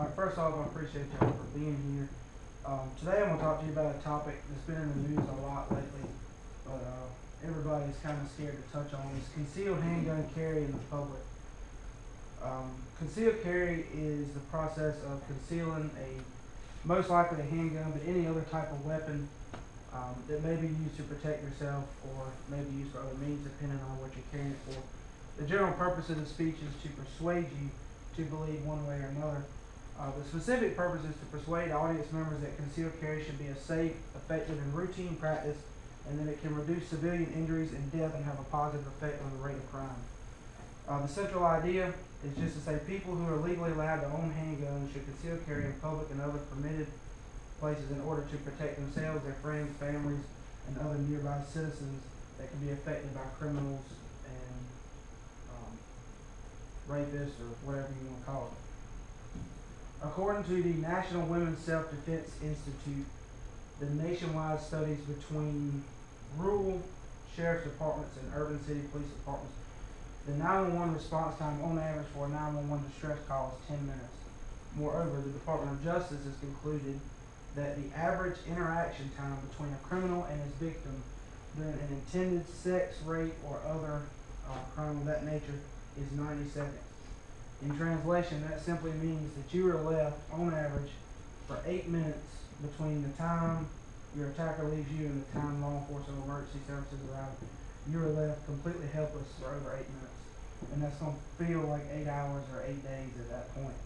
Alright, first off, I appreciate y'all for being here. Today I'm going to talk to you about a topic that's been in the news a lot lately, but everybody's kind of scared to touch on. It's concealed handgun carry in the public. Concealed carry is the process of concealing most likely a handgun, but any other type of weapon that may be used to protect yourself or may be used for other means depending on what you're carrying it for. The general purpose of the speech is to persuade you to believe one way or another. The specific purpose is to persuade audience members that concealed carry should be a safe, effective, and routine practice, and that it can reduce civilian injuries and death and have a positive effect on the rate of crime. The central idea is just to say people who are legally allowed to own handguns should conceal carry in public and other permitted places in order to protect themselves, their friends, families, and other nearby citizens that can be affected by criminals and rapists or whatever you want to call it. According to the National Women's Self-Defense Institute, the nationwide studies between rural sheriff's departments and urban city police departments, the 911 response time on average for a 911 distress call is 10 minutes. Moreover, the Department of Justice has concluded that the average interaction time between a criminal and his victim during an intended sex, rape, or other crime of that nature is 90 seconds. In translation, that simply means that you are left, on average, for 8 minutes between the time your attacker leaves you and the time law enforcement or emergency services arrive. You are left completely helpless for over 8 minutes. And that's going to feel like 8 hours or 8 days at that point.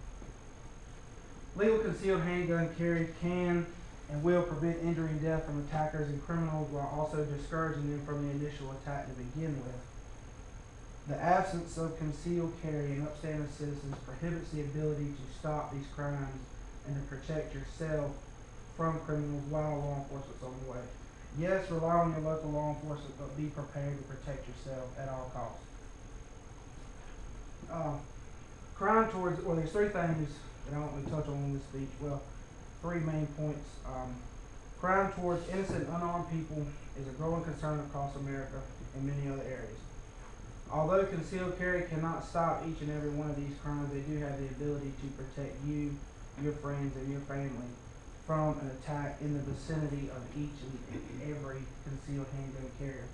Legal concealed handgun carry can and will prevent injury and death from attackers and criminals while also discouraging them from the initial attack to begin with. The absence of concealed carry in upstanding citizens prohibits the ability to stop these crimes and to protect yourself from criminals while law enforcement's on the way. Yes, rely on your local law enforcement, but be prepared to protect yourself at all costs. There's three things that I want to touch on in this speech. Well, three main points. Crime towards innocent, unarmed people is a growing concern across America and many other areas. Although concealed carry cannot stop each and every one of these crimes, they do have the ability to protect you, your friends, and your family from an attack in the vicinity of each and every concealed handgun carrier.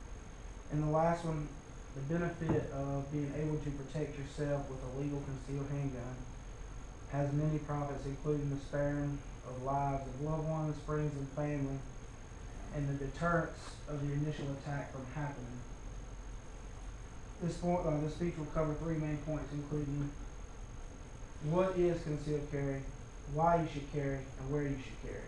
And the last one, the benefit of being able to protect yourself with a legal concealed handgun has many profits, including the sparing of lives of loved ones, friends, and family, and the deterrence of the initial attack from happening. This speech will cover three main points, including what is concealed carry, why you should carry, and where you should carry.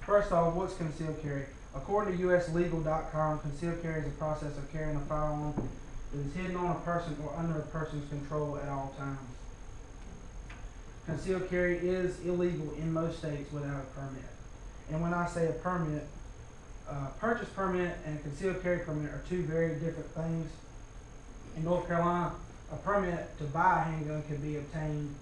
First off, what's concealed carry? According to uslegal.com, concealed carry is a process of carrying a firearm that is hidden on a person or under a person's control at all times. Concealed carry is illegal in most states without a permit. And when I say a permit, purchase permit and concealed carry permit are two very different things. In North Carolina, a permit to buy a handgun can be obtained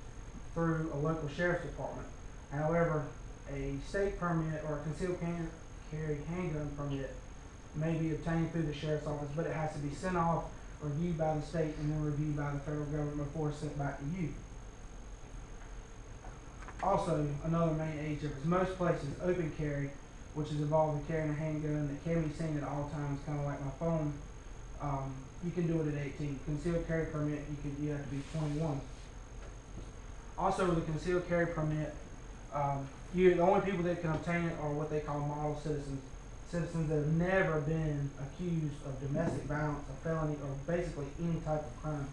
through a local sheriff's department. However, a state permit or a concealed carry handgun permit may be obtained through the sheriff's office, but it has to be sent off, reviewed by the state, and then reviewed by the federal government before it's sent back to you. Also, another main age difference. Most places, open carry, which is involved in carrying a handgun that can be seen at all times, kind of like my phone, you can do it at 18. Concealed carry permit, you have to be 21. Also, with a concealed carry permit, the only people that can obtain it are what they call model citizens. Citizens that have never been accused of domestic violence, a felony, or basically any type of crime.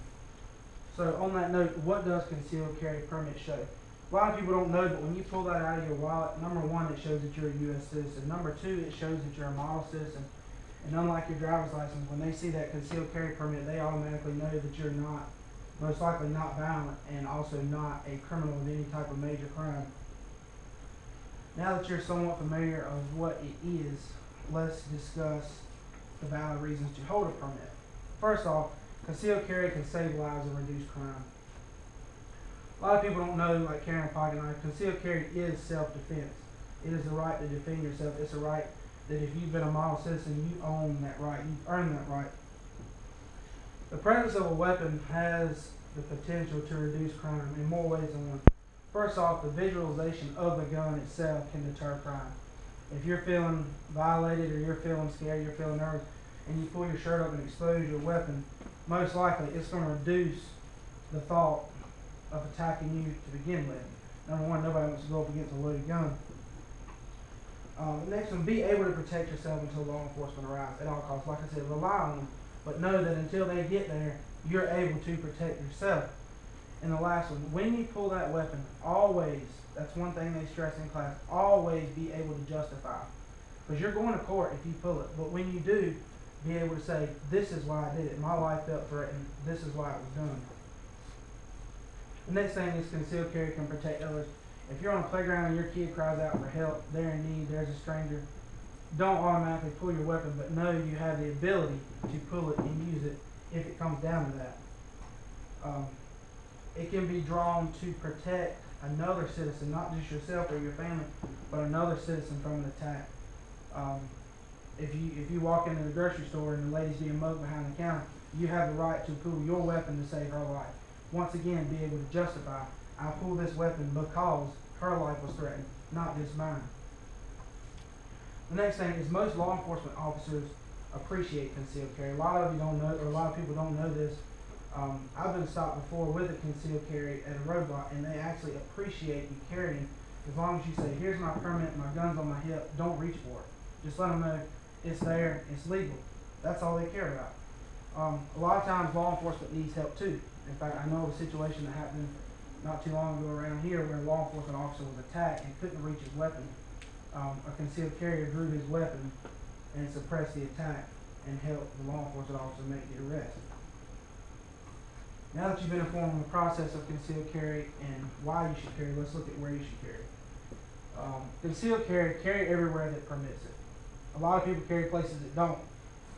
So on that note, what does concealed carry permit show? A lot of people don't know, but when you pull that out of your wallet, number one, it shows that you're a U.S. citizen. Number two, it shows that you're a model citizen. And unlike your driver's license, when they see that concealed carry permit, they automatically know that you're not, most likely not violent, and also not a criminal of any type of major crime. Now that you're somewhat familiar of what it is, let's discuss the valid reasons to hold a permit. First off, concealed carry can save lives and reduce crime. A lot of people don't know, like carrying a pocket knife, concealed carry is self-defense. It is the right to defend yourself. It's a right that if you've been a model citizen, you own that right. You've earned that right. The presence of a weapon has the potential to reduce crime in more ways than one. First off, the visualization of the gun itself can deter crime. If you're feeling violated or you're feeling scared, you're feeling nervous, and you pull your shirt up and expose your weapon, most likely it's going to reduce the thought of attacking you to begin with. Number one, nobody wants to go up against a loaded gun. Next one, be able to protect yourself until law enforcement arrives at all costs. Like I said, rely on them, but know that until they get there, you're able to protect yourself. And the last one, when you pull that weapon, always, that's one thing they stress in class, always be able to justify. Because you're going to court if you pull it, but when you do, be able to say, this is why I did it. My life felt threatened. This is why it was done. The next thing is concealed carry can protect others. If you're on a playground and your kid cries out for help, they're in need, there's a stranger, don't automatically pull your weapon, but know you have the ability to pull it and use it if it comes down to that. It can be drawn to protect another citizen, not just yourself or your family, but another citizen from an attack. If you walk into the grocery store and the lady's being mugged behind the counter, you have the right to pull your weapon to save her life. Once again, be able to justify, I pulled this weapon because her life was threatened, not just mine. The next thing is most law enforcement officers appreciate concealed carry. A lot of you don't know, or a lot of people don't know this. I've been stopped before with a concealed carry at a roadblock, and they actually appreciate you carrying as long as you say, here's my permit, my gun's on my hip, don't reach for it. Just let them know it's there, it's legal. That's all they care about. A lot of times law enforcement needs help too. In fact, I know of a situation that happened not too long ago around here where a law enforcement officer was attacked and couldn't reach his weapon. A concealed carrier drew his weapon and suppressed the attack and helped the law enforcement officer make the arrest. Now that you've been informed on the process of concealed carry and why you should carry, let's look at where you should carry. Concealed carry everywhere that permits it. A lot of people carry places that don't,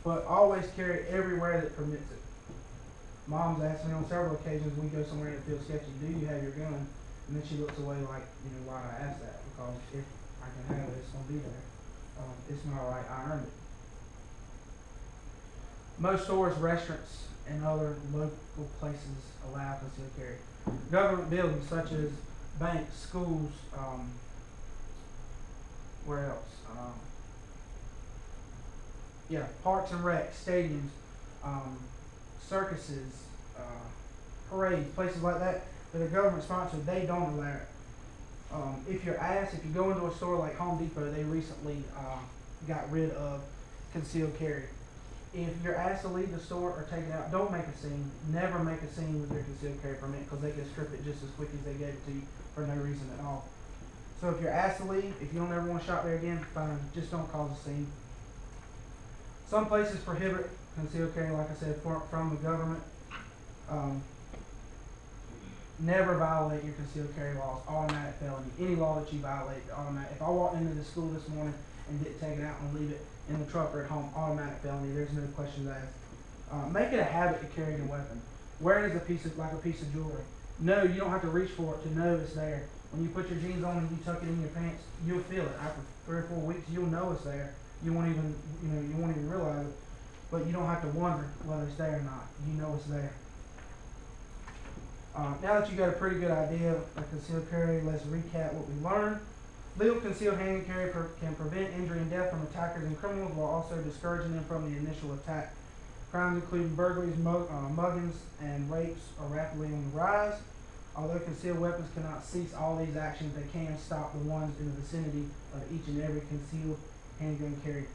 but always carry everywhere that permits it. Mom's asked me on several occasions when we go somewhere that feels sketchy, do you have your gun? And then she looks away like, why did I ask that? Because if I can have it, it's going to be there. It's my right, I earned it. Most stores, restaurants, and other local places allow concealed carry. Government buildings such as banks, schools, where else? Parks and rec, stadiums, circuses, parades, places like that are government sponsored, they don't allow it. If you're asked, if you go into a store like Home Depot, they recently got rid of concealed carry. If you're asked to leave the store or take it out, don't make a scene. Never make a scene with your concealed carry permit because they can strip it just as quick as they gave it to you for no reason at all. So if you're asked to leave, if you don't ever want to shop there again, fine. Just don't cause a scene. Some places prohibit concealed carry, like I said, from the government. Never violate your concealed carry laws. Automatic felony. Any law that you violate, automatic. If I walked into the school this morning and didn't take it out and leave it in the truck or at home, automatic felony. There's no questions asked. Make it a habit to carry your weapon. Wear it as a piece of jewelry. No, you don't have to reach for it to know it's there. When you put your jeans on and you tuck it in your pants, you'll feel it. After 3 or 4 weeks, you'll know it's there. You won't even realize it. But you don't have to wonder whether it's there or not. You know it's there. Now that you got a pretty good idea of concealed carry, let's recap what we learned. Legal concealed hand carry can prevent injury and death from attackers and criminals while also discouraging them from the initial attack. Crimes including burglaries, muggings, and rapes are rapidly on the rise. Although concealed weapons cannot cease all these actions, they can stop the ones in the vicinity of each and every concealed handgun carry.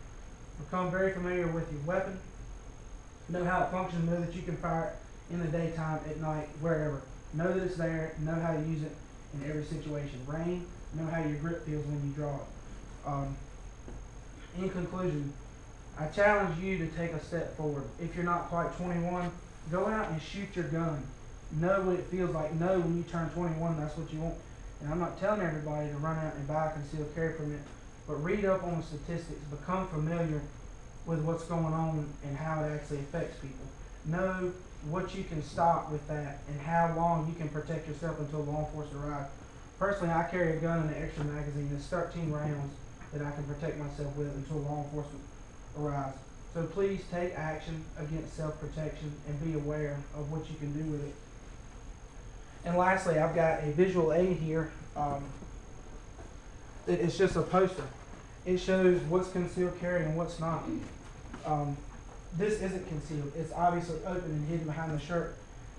Become very familiar with your weapon. Know how it functions. Know that you can fire it in the daytime, at night, wherever. Know that it's there. Know how to use it in every situation. Rain. Know how your grip feels when you draw it. In conclusion, I challenge you to take a step forward. If you're not quite 21, go out and shoot your gun. Know what it feels like. Know when you turn 21, that's what you want. And I'm not telling everybody to run out and buy a concealed carry permit, but read up on the statistics. Become familiar with what's going on and how it actually affects people. Know what you can stop with that and how long you can protect yourself until law enforcement arrives. Personally, I carry a gun in an extra magazine. There's 13 rounds that I can protect myself with until law enforcement arrives. So please take action against self-protection and be aware of what you can do with it. And lastly, I've got a visual aid here. It's just a poster. It shows what's concealed carry and what's not. This isn't concealed. It's obviously open and hidden behind the shirt.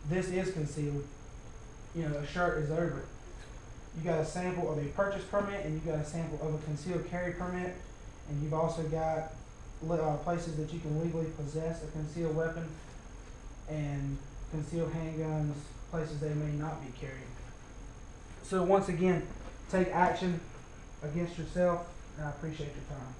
This is concealed. You know, a shirt is over it. You got a sample of a purchase permit, and you got a sample of a concealed carry permit, and you've also got places that you can legally possess a concealed weapon, and concealed handguns, places they may not be carried. So once again, take action against yourself, and I appreciate your time.